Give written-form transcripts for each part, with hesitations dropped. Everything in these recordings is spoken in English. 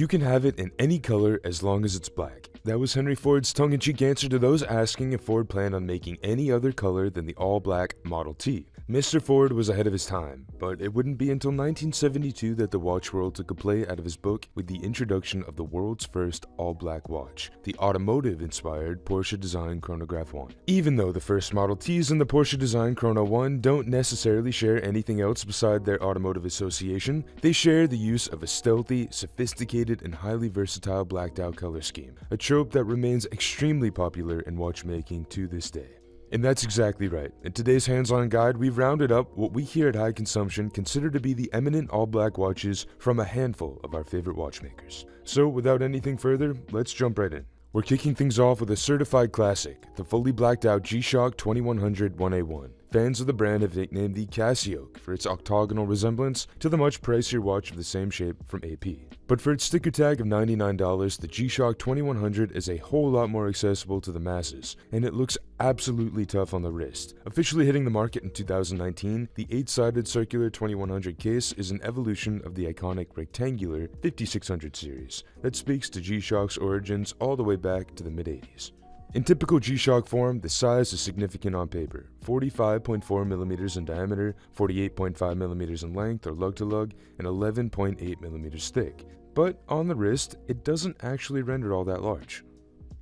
You can have it in any color as long as it's black. That was Henry Ford's tongue-in-cheek answer to those asking if Ford planned on making any other color than the all-black Model T. Mr. Ford was ahead of his time, but it wouldn't be until 1972 that the watch world took a play out of his book with the introduction of the world's first all-black watch, the automotive-inspired Porsche Design Chronograph 1. Even though the first Model Ts and the Porsche Design Chrono 1 don't necessarily share anything else beside their automotive association, they share the use of a stealthy, sophisticated, and highly versatile blacked-out color scheme, a trope that remains extremely popular in watchmaking to this day. And that's exactly right. In today's hands-on guide, we've rounded up what we here at High Consumption consider to be the eminent all-black watches from a handful of our favorite watchmakers. So without anything further, let's jump right in. We're kicking things off with a certified classic, the fully blacked out G-Shock 2100 1A1. Fans of the brand have nicknamed the Casio for its octagonal resemblance to the much pricier watch of the same shape from AP. But for its sticker tag of $99, the G-Shock 2100 is a whole lot more accessible to the masses, and it looks absolutely tough on the wrist. Officially hitting the market in 2019, the 8-sided circular 2100 case is an evolution of the iconic rectangular 5600 series that speaks to G-Shock's origins all the way back to the mid-80s. In typical G-Shock form, the size is significant on paper, 45.4mm in diameter, 48.5mm in length or lug-to-lug, and 11.8mm thick. But on the wrist, it doesn't actually render all that large.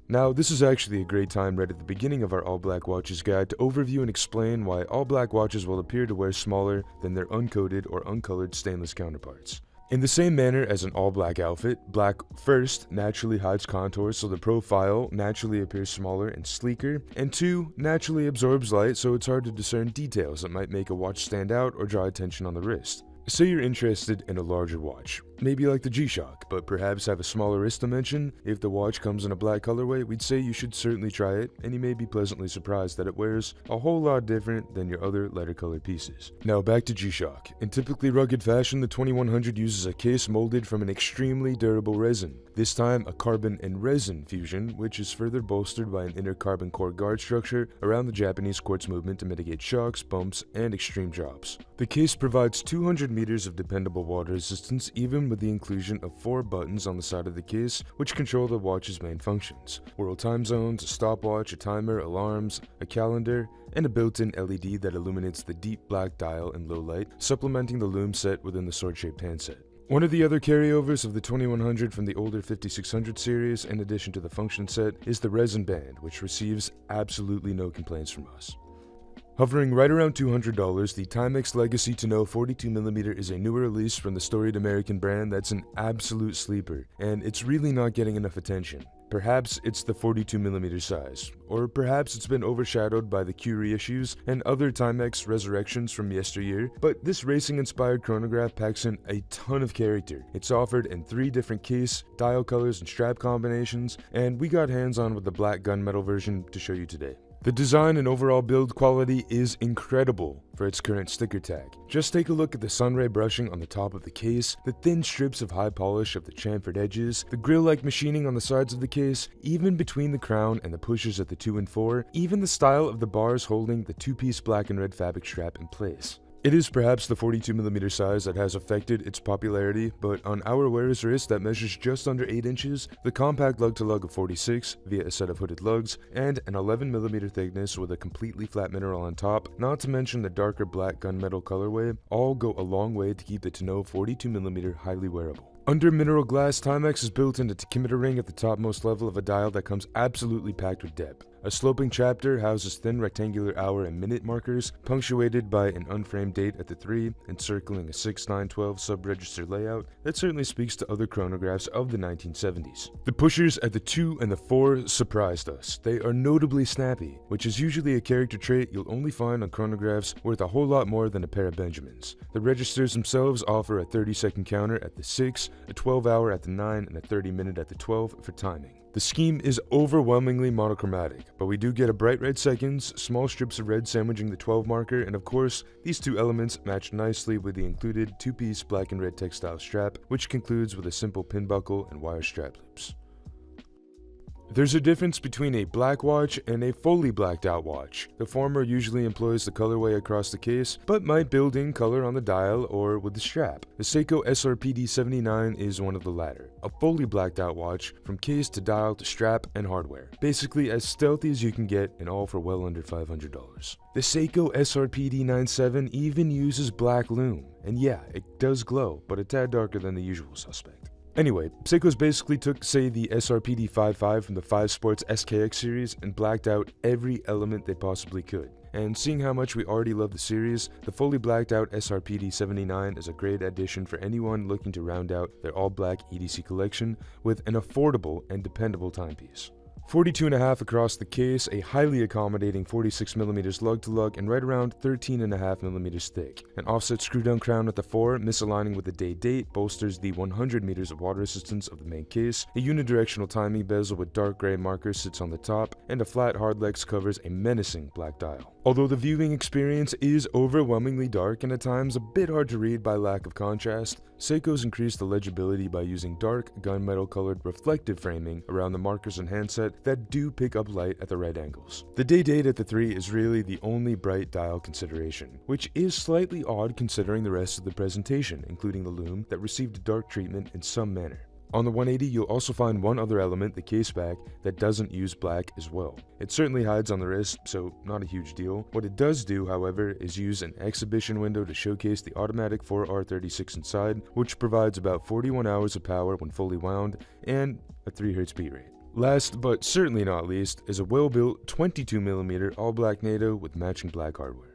Now, this is actually a great time right at the beginning of our all-black watches guide to overview and explain why all-black watches will appear to wear smaller than their uncoated or uncolored stainless counterparts. In the same manner as an all-black outfit, black first naturally hides contours so the profile naturally appears smaller and sleeker, and 2 naturally absorbs light so it's hard to discern details that might make a watch stand out or draw attention on the wrist. Say you're interested in a larger watch, maybe like the G-Shock, but perhaps have a smaller wrist dimension. If the watch comes in a black colorway, we'd say you should certainly try it, and you may be pleasantly surprised that it wears a whole lot different than your other lighter colored pieces. Now back to G-Shock. In typically rugged fashion, the 2100 uses a case molded from an extremely durable resin, this time a carbon and resin fusion, which is further bolstered by an inner carbon core guard structure around the Japanese quartz movement to mitigate shocks, bumps, and extreme drops. The case provides 200 meters of dependable water resistance, even with the inclusion of 4 buttons on the side of the case, which control the watch's main functions: world time zones, a stopwatch, a timer, alarms, a calendar, and a built-in LED that illuminates the deep black dial in low light, supplementing the lume set within the sword-shaped handset. One of the other carryovers of the 2100 from the older 5600 series, in addition to the function set, is the resin band, which receives absolutely no complaints from us. Hovering right around $200, the Timex Legacy Tonneau 42mm is a newer release from the storied American brand that's an absolute sleeper, and it's really not getting enough attention. Perhaps it's the 42mm size, or perhaps it's been overshadowed by the Q reissues and other Timex resurrections from yesteryear, but this racing-inspired chronograph packs in a ton of character. It's offered in 3 different case, dial colors, and strap combinations, and we got hands-on with the black gunmetal version to show you today. The design and overall build quality is incredible for its current sticker tag. Just take a look at the sunray brushing on the top of the case, the thin strips of high polish of the chamfered edges, the grill-like machining on the sides of the case, even between the crown and the pushers at the 2 and 4, even the style of the bars holding the 2-piece black and red fabric strap in place. It is perhaps the 42mm size that has affected its popularity, but on our wearer's wrist that measures just under 8 inches, the compact lug-to-lug of 46 via a set of hooded lugs, and an 11mm thickness with a completely flat mineral on top, not to mention the darker black gunmetal colorway, all go a long way to keep the Tonneau 42mm highly wearable. Under mineral glass, Timex is built into tachymeter ring at the topmost level of a dial that comes absolutely packed with depth. A sloping chapter houses thin rectangular hour and minute markers, punctuated by an unframed date at the 3, encircling a 6, 9, 12 sub-register layout that certainly speaks to other chronographs of the 1970s. The pushers at the 2 and the 4 surprised us. They are notably snappy, which is usually a character trait you'll only find on chronographs worth a whole lot more than a pair of Benjamins. The registers themselves offer a 30-second counter at the 6, a 12-hour at the 9, and a 30-minute at the 12 for timing. The scheme is overwhelmingly monochromatic, but we do get a bright red seconds, small strips of red sandwiching the 12 marker, and of course, these 2 elements match nicely with the included 2-piece black and red textile strap, which concludes with a simple pin buckle and wire strap loops. There's a difference between a black watch and a fully blacked out watch. The former usually employs the colorway across the case, but might build in color on the dial or with the strap. The Seiko SRPD79 is one of the latter, a fully blacked out watch from case to dial to strap and hardware. Basically as stealthy as you can get, and all for well under $500. The Seiko SRPD97 even uses black lume, and yeah, it does glow, but a tad darker than the usual suspect. Anyway, Seiko's basically took, say, the SRPD55 from the 5 Sports SKX series and blacked out every element they possibly could. And seeing how much we already love the series, the fully blacked out SRPD79 is a great addition for anyone looking to round out their all-black EDC collection with an affordable and dependable timepiece. 42.5 across the case, a highly accommodating 46mm lug-to-lug, and right around 13.5mm thick. An offset screw-down crown at the fore, misaligning with the day date, bolsters the 100 meters of water resistance of the main case. A unidirectional timing bezel with dark gray markers sits on the top, and a flat hardlex covers a menacing black dial. Although the viewing experience is overwhelmingly dark and at times a bit hard to read by lack of contrast, Seiko's increased the legibility by using dark, gunmetal colored reflective framing around the markers and handset that do pick up light at the right angles. The day date at the 3 is really the only bright dial consideration, which is slightly odd considering the rest of the presentation, including the lume that received a dark treatment in some manner. On the 180, you'll also find one other element, the case back, that doesn't use black as well. It certainly hides on the wrist, so not a huge deal. What it does do, however, is use an exhibition window to showcase the automatic 4R36 inside, which provides about 41 hours of power when fully wound, and a 3Hz beat rate. Last, but certainly not least, is a well-built 22mm all-black NATO with matching black hardware.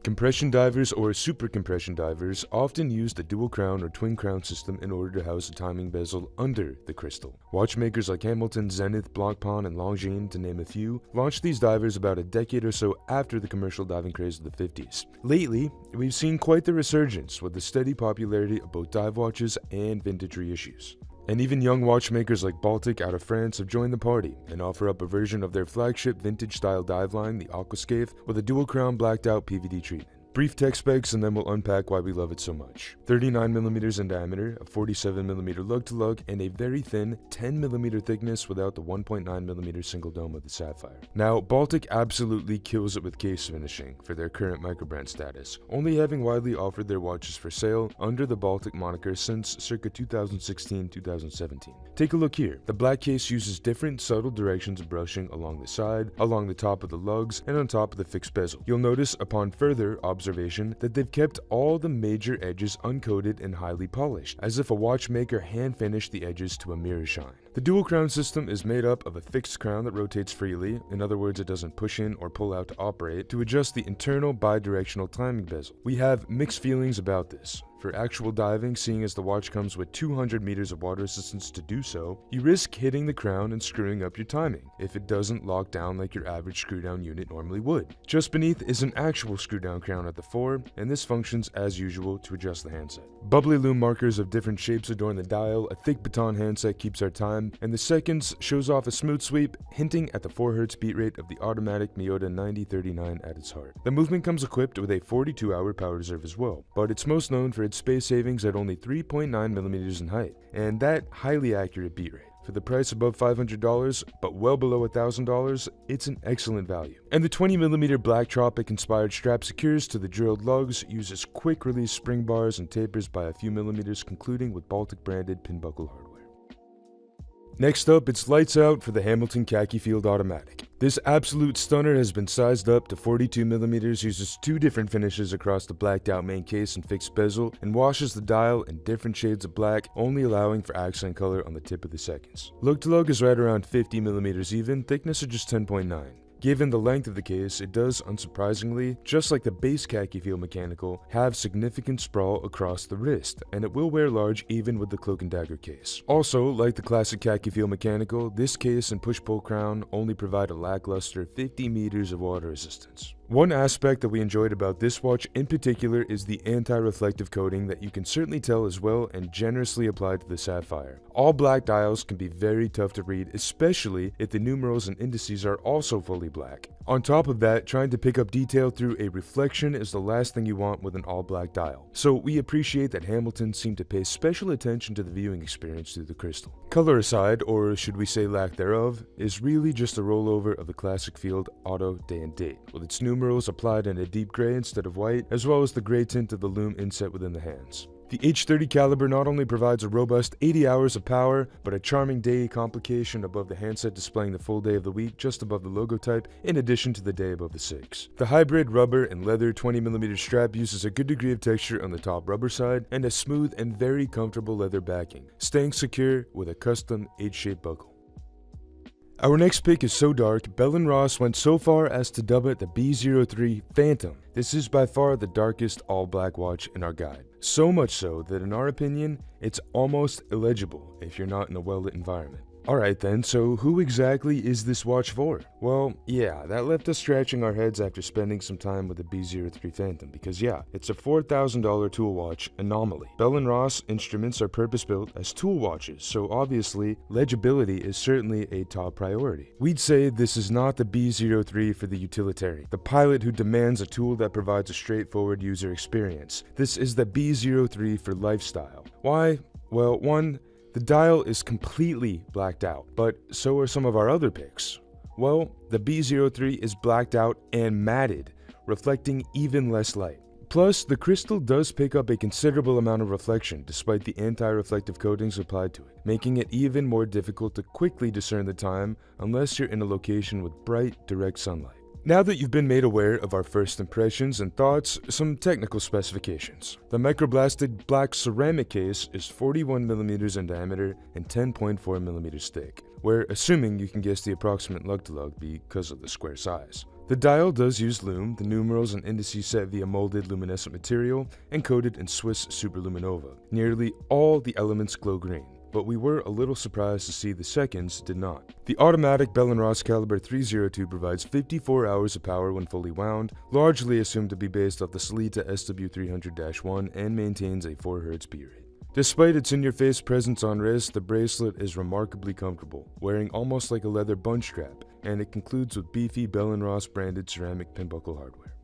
Compression divers or super compression divers often use the dual crown or twin crown system in order to house a timing bezel under the crystal. Watchmakers like Hamilton, Zenith, Blancpain, and Longines, to name a few, launched these divers about a decade or so after the commercial diving craze of the 50s. Lately, we've seen quite the resurgence with the steady popularity of both dive watches and vintage reissues. And even young watchmakers like Baltic out of France have joined the party and offer up a version of their flagship vintage-style dive line, the Aquascaphe, with a dual-crown blacked-out PVD treatment. Brief tech specs and then we'll unpack why we love it so much. 39mm in diameter, a 47mm lug-to-lug, and a very thin 10mm thickness without the 1.9mm single dome of the Sapphire. Now, Baltic absolutely kills it with case finishing for their current microbrand status, only having widely offered their watches for sale under the Baltic moniker since circa 2016-2017. Take a look here. The black case uses different subtle directions of brushing along the side, along the top of the lugs, and on top of the fixed bezel. You'll notice upon further observation that they've kept all the major edges uncoated and highly polished, as if a watchmaker hand-finished the edges to a mirror shine. The dual crown system is made up of a fixed crown that rotates freely, in other words it doesn't push in or pull out to operate, to adjust the internal bidirectional timing bezel. We have mixed feelings about this. For actual diving, seeing as the watch comes with 200 meters of water resistance to do so, you risk hitting the crown and screwing up your timing if it doesn't lock down like your average screw-down unit normally would. Just beneath is an actual screw-down crown at the fore, and this functions as usual to adjust the handset. Bubbly lume markers of different shapes adorn the dial, a thick baton handset keeps our time, and the seconds shows off a smooth sweep, hinting at the 4Hz beat rate of the automatic Miyota 9039 at its heart. The movement comes equipped with a 42-hour power reserve as well, but it's most known for its space savings at only 3.9mm in height, and that highly accurate beat rate. For the price above $500, but well below $1,000, it's an excellent value. And the 20mm Black Tropic inspired strap secures to the drilled lugs, uses quick release spring bars and tapers by a few millimeters, concluding with Baltic branded pin buckle hardware. Next up, it's lights out for the Hamilton Khaki Field Automatic. This absolute stunner has been sized up to 42mm, uses 2 different finishes across the blacked out main case and fixed bezel, and washes the dial in different shades of black, only allowing for accent color on the tip of the seconds. Lug to lug is right around 50mm even, thickness of just 10.9. Given the length of the case, it does, unsurprisingly, just like the base Khaki Field Mechanical, have significant sprawl across the wrist, and it will wear large even with the Cloak and Dagger case. Also, like the classic Khaki Field Mechanical, this case and push-pull crown only provide a lackluster 50 meters of water resistance. One aspect that we enjoyed about this watch in particular is the anti-reflective coating that you can certainly tell is well and generously applied to the Sapphire. All black dials can be very tough to read, especially if the numerals and indices are also fully entirely black. On top of that, trying to pick up detail through a reflection is the last thing you want with an all-black dial. So we appreciate that Hamilton seemed to pay special attention to the viewing experience through the crystal. Color aside, or should we say lack thereof, is really just a rollover of the classic field auto day and date, with its numerals applied in a deep gray instead of white, as well as the gray tint of the lume inset within the hands. The H30 caliber not only provides a robust 80 hours of power, but a charming day complication above the handset displaying the full day of the week just above the logo type, in addition to the day above the 6. The hybrid rubber and leather 20mm strap uses a good degree of texture on the top rubber side and a smooth and very comfortable leather backing, staying secure with a custom H-shaped buckle. Our next pick is so dark, Bell & Ross went so far as to dub it the B03 Phantom. This is by far the darkest all-black watch in our guide. So much so that in our opinion, it's almost illegible if you're not in a well-lit environment. Alright then, so who exactly is this watch for? Well, yeah, that left us scratching our heads after spending some time with the B03 Phantom, because yeah, it's a $4,000 tool watch anomaly. Bell & Ross instruments are purpose-built as tool watches, so obviously, legibility is certainly a top priority. We'd say this is not the B03 for the utilitarian, the pilot who demands a tool that provides a straightforward user experience. This is the B03 for lifestyle. Why? Well, one, the dial is completely blacked out, but so are some of our other picks. Well, the B03 is blacked out and matted, reflecting even less light. Plus, the crystal does pick up a considerable amount of reflection despite the anti-reflective coatings applied to it, making it even more difficult to quickly discern the time unless you're in a location with bright, direct sunlight. Now that you've been made aware of our first impressions and thoughts, some technical specifications. The microblasted black ceramic case is 41mm in diameter and 10.4mm thick, where assuming you can guess the approximate lug-to-lug because of the square size. The dial does use lume, the numerals and indices set via molded luminescent material and coated in Swiss Superluminova. Nearly all the elements glow green, but we were a little surprised to see the seconds did not. The automatic Bell & Ross caliber 302 provides 54 hours of power when fully wound, largely assumed to be based off the Sellita SW300-1 and maintains a 4Hz beat rate. Despite its in-your-face presence on wrist, the bracelet is remarkably comfortable, wearing almost like a leather bunch strap, and it concludes with beefy Bell & Ross branded ceramic pinbuckle hardware.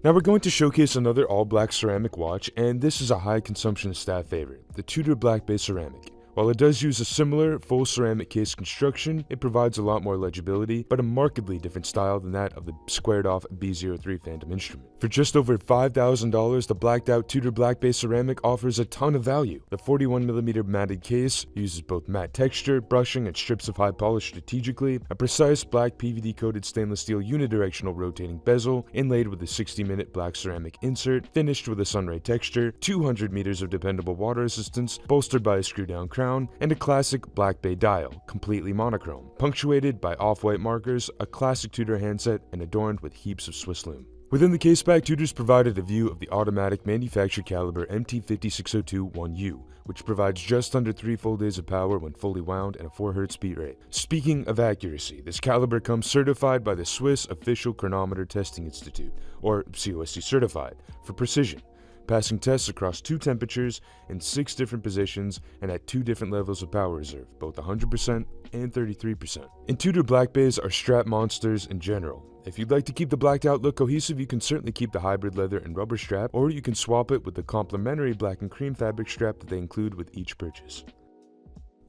Now we're going to showcase another all-black ceramic watch, and this is a high-consumption staff favorite, the Tudor Black Bay Ceramic. While it does use a similar full ceramic case construction, it provides a lot more legibility, but a markedly different style than that of the squared-off B03 Phantom instrument. For just over $5,000, the blacked-out Tudor Black Bay Ceramic offers a ton of value. The 41mm matted case uses both matte texture, brushing, and strips of high polish strategically, a precise black PVD-coated stainless steel unidirectional rotating bezel, inlaid with a 60-minute black ceramic insert, finished with a sunray texture, 200 meters of dependable water resistance, bolstered by a screw-down crown, and a classic Black Bay dial, completely monochrome, punctuated by off-white markers, a classic Tudor handset, and adorned with heaps of Swiss lume. Within the caseback, Tudor's provided a view of the automatic manufactured caliber MT50602-1U, which provides just under 3 full days of power when fully wound and a 4Hz beat rate. Speaking of accuracy, this caliber comes certified by the Swiss Official Chronometer Testing Institute, or COSC certified, for precision, passing tests across 2 temperatures in 6 different positions and at 2 different levels of power reserve, both 100% and 33%. And Tudor Black Bays are strap monsters in general. If you'd like to keep the blacked out look cohesive, you can certainly keep the hybrid leather and rubber strap, or you can swap it with the complementary black and cream fabric strap that they include with each purchase.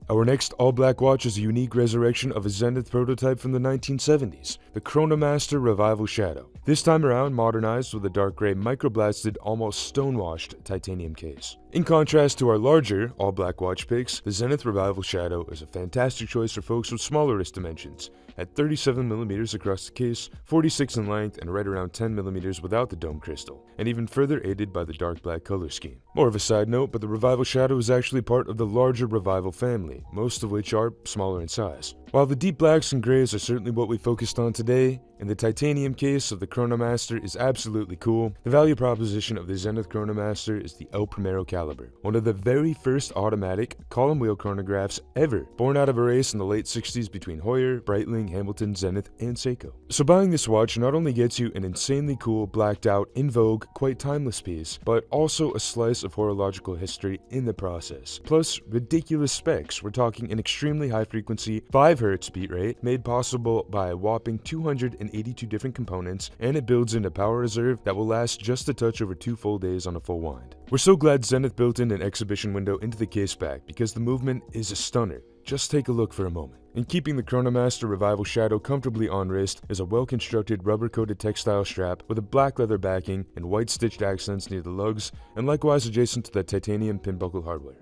Our next all-black watch is a unique resurrection of a Zenith prototype from the 1970s, the Chronomaster Revival Shadow. This time around modernized with a dark gray microblasted, almost stonewashed titanium case. In contrast to our larger all-black watch picks, the Zenith Revival Shadow is a fantastic choice for folks with smaller wrist dimensions, at 37mm across the case, 46 in length, and right around 10mm without the dome crystal, and even further aided by the dark black color scheme. More of a side note, but the Revival Shadow is actually part of the larger Revival family, most of which are smaller in size. While the deep blacks and grays are certainly what we focused on today, and the titanium case of the Chronomaster is absolutely cool, the value proposition of the Zenith Chronomaster is the El Primero caliber, one of the very first automatic column wheel chronographs ever, born out of a race in the late 60s between Heuer, Breitling, Hamilton, Zenith, and Seiko. So buying this watch not only gets you an insanely cool, blacked out, in vogue, quite timeless piece, but also a slice of horological history in the process. Plus, ridiculous specs. We're talking an extremely high frequency 5 Hz beat rate made possible by a whopping 282 different components, and it builds in a power reserve that will last just a touch over 2 full days on a full wind. We're so glad Zenith built in an exhibition window into the case back because the movement is a stunner. Just take a look for a moment. And keeping the Chronomaster Revival Shadow comfortably on wrist is a well-constructed rubber-coated textile strap with a black leather backing and white stitched accents near the lugs, and likewise adjacent to the titanium pin buckle hardware.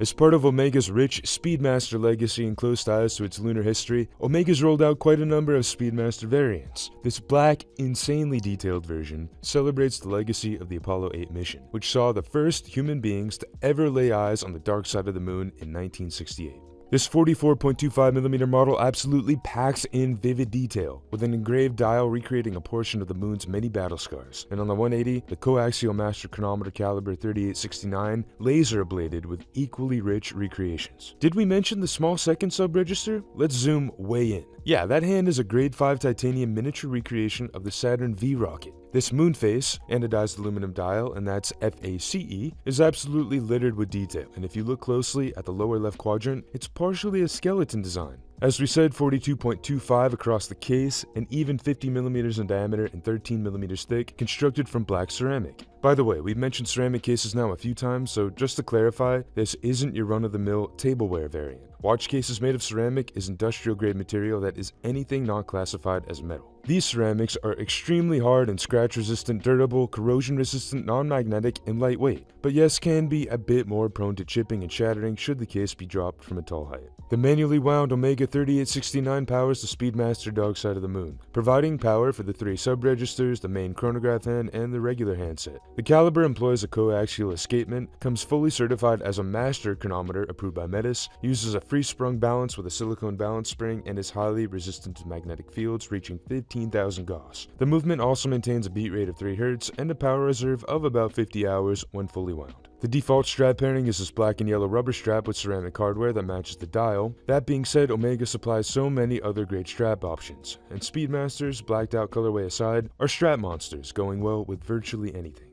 As part of Omega's rich Speedmaster legacy and close ties to its lunar history, Omega's rolled out quite a number of Speedmaster variants. This black, insanely detailed version celebrates the legacy of the Apollo 8 mission, which saw the first human beings to ever lay eyes on the dark side of the moon in 1968. This 44.25mm model absolutely packs in vivid detail, with an engraved dial recreating a portion of the moon's many battle scars, and on the 180, the coaxial master chronometer caliber 3869 laser ablated with equally rich recreations. Did we mention the small second sub-register? Let's zoom way in. Yeah, that hand is a grade 5 titanium miniature recreation of the Saturn V rocket. This moon face, anodized aluminum dial, and that's FACE, is absolutely littered with detail, and if you look closely at the lower left quadrant, it's partially a skeleton design. As we said, 42.25 across the case, and even 50mm in diameter and 13mm thick, constructed from black ceramic. By the way, we've mentioned ceramic cases now a few times, so just to clarify, this isn't your run-of-the-mill tableware variant. Watch cases made of ceramic is industrial-grade material that is anything not classified as metal. These ceramics are extremely hard and scratch-resistant, durable, corrosion-resistant, non-magnetic, and lightweight, but yes, can be a bit more prone to chipping and shattering should the case be dropped from a tall height. The manually wound Omega 3869 powers the Speedmaster dog side of the moon, providing power for the 3 sub-registers, the main chronograph hand, and the regular handset. The caliber employs a coaxial escapement, comes fully certified as a master chronometer approved by Metis, uses a free-sprung balance with a silicone balance spring, and is highly resistant to magnetic fields reaching 15,000 Gauss. The movement also maintains a beat rate of 3 Hz and a power reserve of about 50 hours when fully wound. The default strap pairing is this black and yellow rubber strap with ceramic hardware that matches the dial. That being said, Omega supplies so many other great strap options, and Speedmaster's blacked out colorway aside, are strap monsters going well with virtually anything.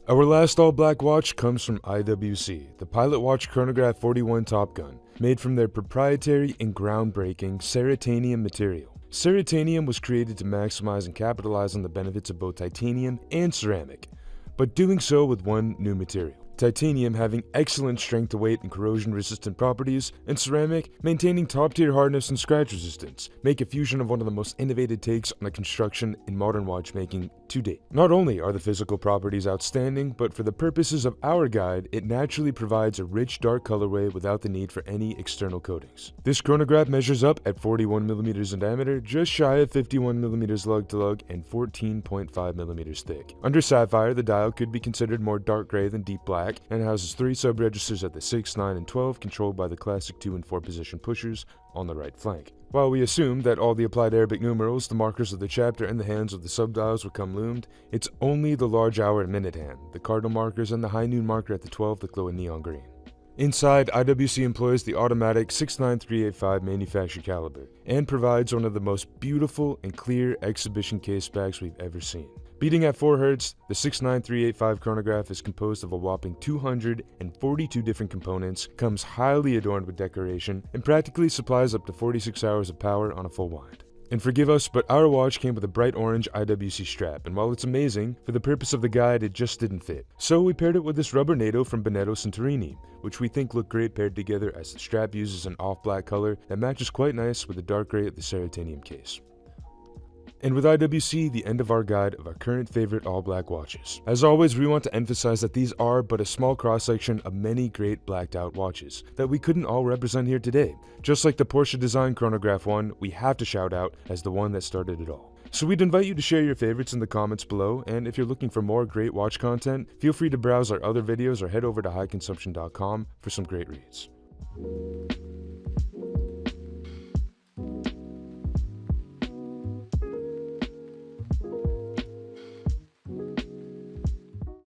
Our last all-black watch comes from IWC, the Pilot Watch Chronograph 41 Top Gun, made from their proprietary and groundbreaking Ceratanium material. Ceratanium was created to maximize and capitalize on the benefits of both titanium and ceramic, but doing so with one new material. Titanium having excellent strength to weight and corrosion resistant properties, and ceramic maintaining top tier hardness and scratch resistance, make a fusion of one of the most innovative takes on a construction in modern watchmaking to date. Not only are the physical properties outstanding, but for the purposes of our guide, it naturally provides a rich dark colorway without the need for any external coatings. This chronograph measures up at 41mm in diameter, just shy of 51mm lug to lug, and 14.5mm thick. Under sapphire, the dial could be considered more dark gray than deep black, and houses 3 sub-registers at the 6, 9, and 12, controlled by the classic 2 and 4 position pushers on the right flank. While we assume that all the applied Arabic numerals, the markers of the chapter, and the hands of the sub-dials would come loomed, it's only the large hour and minute hand, the cardinal markers, and the high noon marker at the 12 that glow in neon green. Inside, IWC employs the automatic 69385 manufacture caliber, and provides one of the most beautiful and clear exhibition case backs we've ever seen. Beating at 4 Hz, the 69385 chronograph is composed of a whopping 242 different components, comes highly adorned with decoration, and practically supplies up to 46 hours of power on a full wind. And forgive us, but our watch came with a bright orange IWC strap, and while it's amazing, for the purpose of the guide it just didn't fit. So we paired it with this rubber NATO from Benetto Santorini, which we think look great paired together as the strap uses an off-black color that matches quite nice with the dark gray of the Ceratanium case. And with IWC, the end of our guide of our current favorite all-black watches. As always, we want to emphasize that these are but a small cross-section of many great blacked-out watches that we couldn't all represent here today. Just like the Porsche Design Chronograph one, we have to shout out as the one that started it all. So we'd invite you to share your favorites in the comments below, and if you're looking for more great watch content, feel free to browse our other videos or head over to highconsumption.com for some great reads.